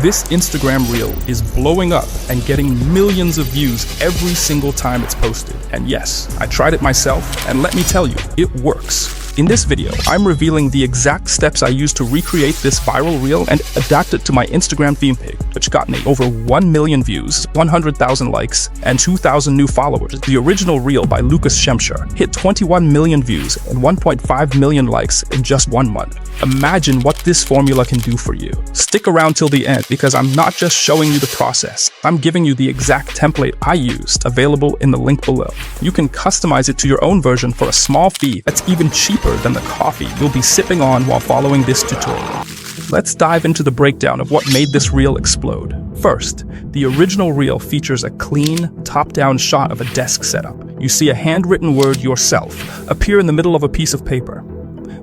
This Instagram reel is blowing up and getting millions of views every single time it's posted. And yes, I tried it myself, and let me tell you, it works. In this video, I'm revealing the exact steps I used to recreate this viral reel and adapt it to my Instagram theme page, which got me over 1 million views, 100,000 likes, and 2,000 new followers. The original reel by Lucas Shemshar hit 21 million views and 1.5 million likes in just 1 month. Imagine what this formula can do for you. Stick around till the end because I'm not just showing you the process, I'm giving you the exact template I used, available in the link below. You can customize it to your own version for a small fee that's even cheaper than the coffee you'll be sipping on while following this tutorial. Let's dive into the breakdown of what made this reel explode. First, the original reel features a clean, top-down shot of a desk setup. You see a handwritten word, yourself, appear in the middle of a piece of paper,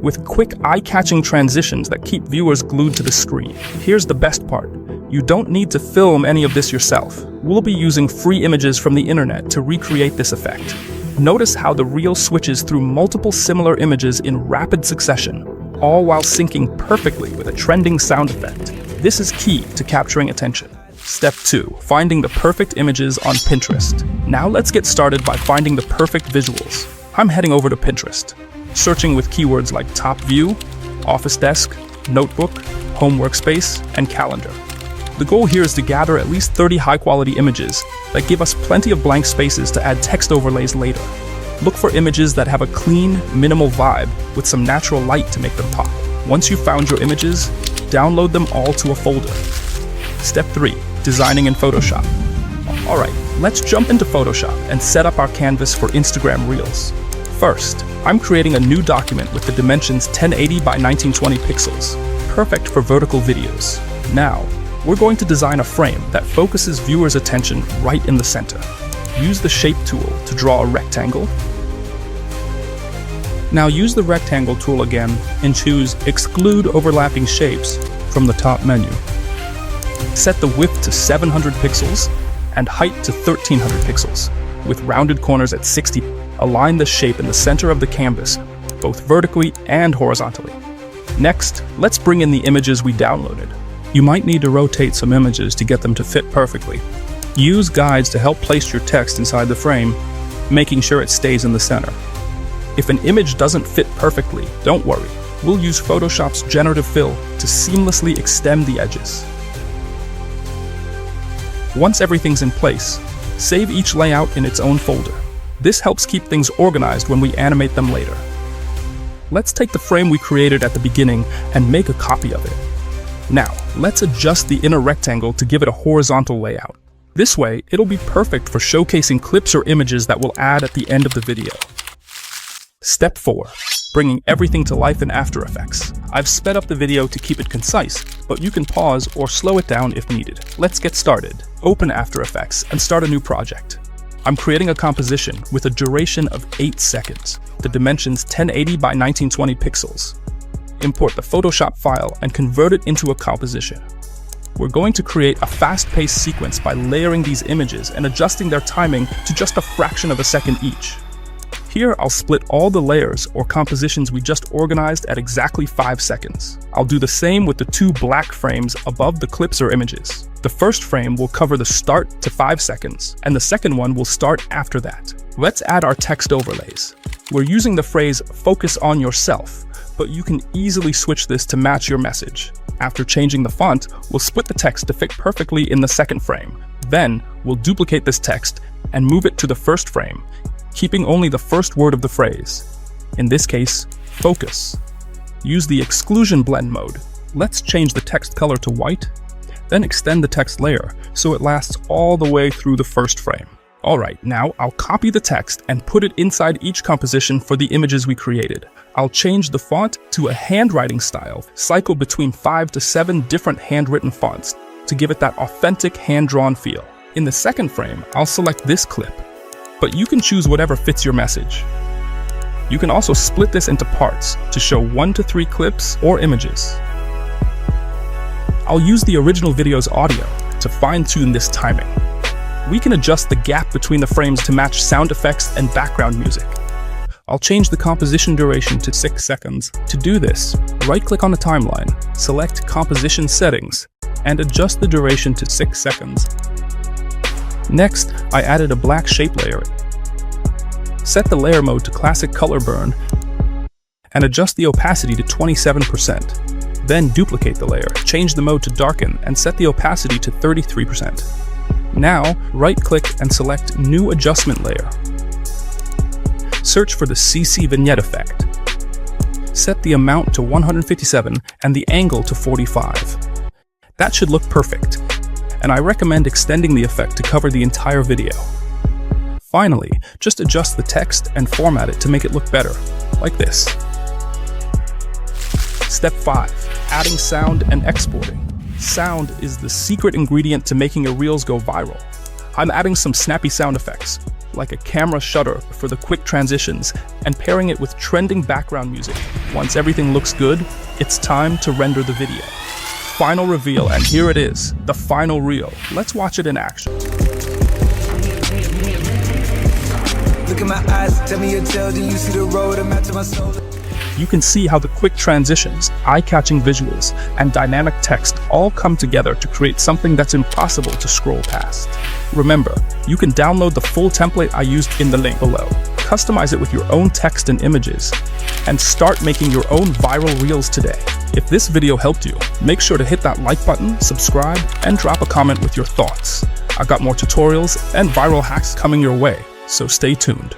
with quick, eye-catching transitions that keep viewers glued to the screen. Here's the best part. You don't need to film any of this yourself. We'll be using free images from the internet to recreate this effect. Notice how the reel switches through multiple similar images in rapid succession, all while syncing perfectly with a trending sound effect. This is key to capturing attention. Step 2. Finding the perfect images on Pinterest. Now let's get started by finding the perfect visuals. I'm heading over to Pinterest, searching with keywords like top view, office desk, notebook, home workspace, and calendar. The goal here is to gather at least 30 high-quality images that give us plenty of blank spaces to add text overlays later. Look for images that have a clean, minimal vibe with some natural light to make them pop. Once you've found your images, download them all to a folder. Step 3. Designing in Photoshop. Alright, let's jump into Photoshop and set up our canvas for Instagram Reels. First, I'm creating a new document with the dimensions 1080 by 1920 pixels, perfect for vertical videos. Now, we're going to design a frame that focuses viewers' attention right in the center. Use the Shape tool to draw a rectangle. Now use the Rectangle tool again and choose Exclude Overlapping Shapes from the top menu. Set the width to 700 pixels and height to 1300 pixels, with rounded corners at 60. Align the shape in the center of the canvas, both vertically and horizontally. Next, let's bring in the images we downloaded. You might need to rotate some images to get them to fit perfectly. Use guides to help place your text inside the frame, making sure it stays in the center. If an image doesn't fit perfectly, don't worry. We'll use Photoshop's generative fill to seamlessly extend the edges. Once everything's in place, save each layout in its own folder. This helps keep things organized when we animate them later. Let's take the frame we created at the beginning and make a copy of it. Now, let's adjust the inner rectangle to give it a horizontal layout. This way, it'll be perfect for showcasing clips or images that we'll add at the end of the video. Step 4. Bringing everything to life in After Effects. I've sped up the video to keep it concise, but you can pause or slow it down if needed. Let's get started. Open After Effects and start a new project. I'm creating a composition with a duration of 8 seconds, the dimensions 1080 by 1920 pixels. Import the Photoshop file and convert it into a composition. We're going to create a fast-paced sequence by layering these images and adjusting their timing to just a fraction of a second each. Here, I'll split all the layers or compositions we just organized at exactly 5 seconds. I'll do the same with the 2 black frames above the clips or images. The first frame will cover the start to 5 seconds, and the second one will start after that. Let's add our text overlays. We're using the phrase "focus on yourself," but you can easily switch this to match your message. After changing the font, we'll split the text to fit perfectly in the second frame. Then, we'll duplicate this text and move it to the first frame, keeping only the first word of the phrase. In this case, focus. Use the exclusion blend mode. Let's change the text color to white, then extend the text layer so it lasts all the way through the first frame. Alright, now I'll copy the text and put it inside each composition for the images we created. I'll change the font to a handwriting style, cycle between 5 to 7 different handwritten fonts to give it that authentic hand-drawn feel. In the second frame, I'll select this clip, but you can choose whatever fits your message. You can also split this into parts to show 1 to 3 clips or images. I'll use the original video's audio to fine-tune this timing. We can adjust the gap between the frames to match sound effects and background music. I'll change the composition duration to 6 seconds. To do this, right-click on the timeline, select Composition Settings, and adjust the duration to 6 seconds. Next, I added a black shape layer. Set the layer mode to classic color burn and adjust the opacity to 27%. Then duplicate the layer, change the mode to darken, and set the opacity to 33%. Now, right-click and select New Adjustment Layer. Search for the CC Vignette effect. Set the amount to 157 and the angle to 45. That should look perfect, and I recommend extending the effect to cover the entire video. Finally, just adjust the text and format it to make it look better, like this. Step 5. Adding sound and exporting. Sound is the secret ingredient to making your reels go viral. I'm adding some snappy sound effects, like a camera shutter for the quick transitions, and pairing it with trending background music. Once everything looks good, it's time to render the video. Final reveal, and here it is, the final reel. Let's watch it in action. Look at my eyes, tell me your tale, do you see the road I'm at to my soul? You can see how the quick transitions, eye-catching visuals, and dynamic text all come together to create something that's impossible to scroll past. Remember, you can download the full template I used in the link below, customize it with your own text and images, and start making your own viral reels today. If this video helped you, make sure to hit that like button, subscribe, and drop a comment with your thoughts. I've got more tutorials and viral hacks coming your way, so stay tuned.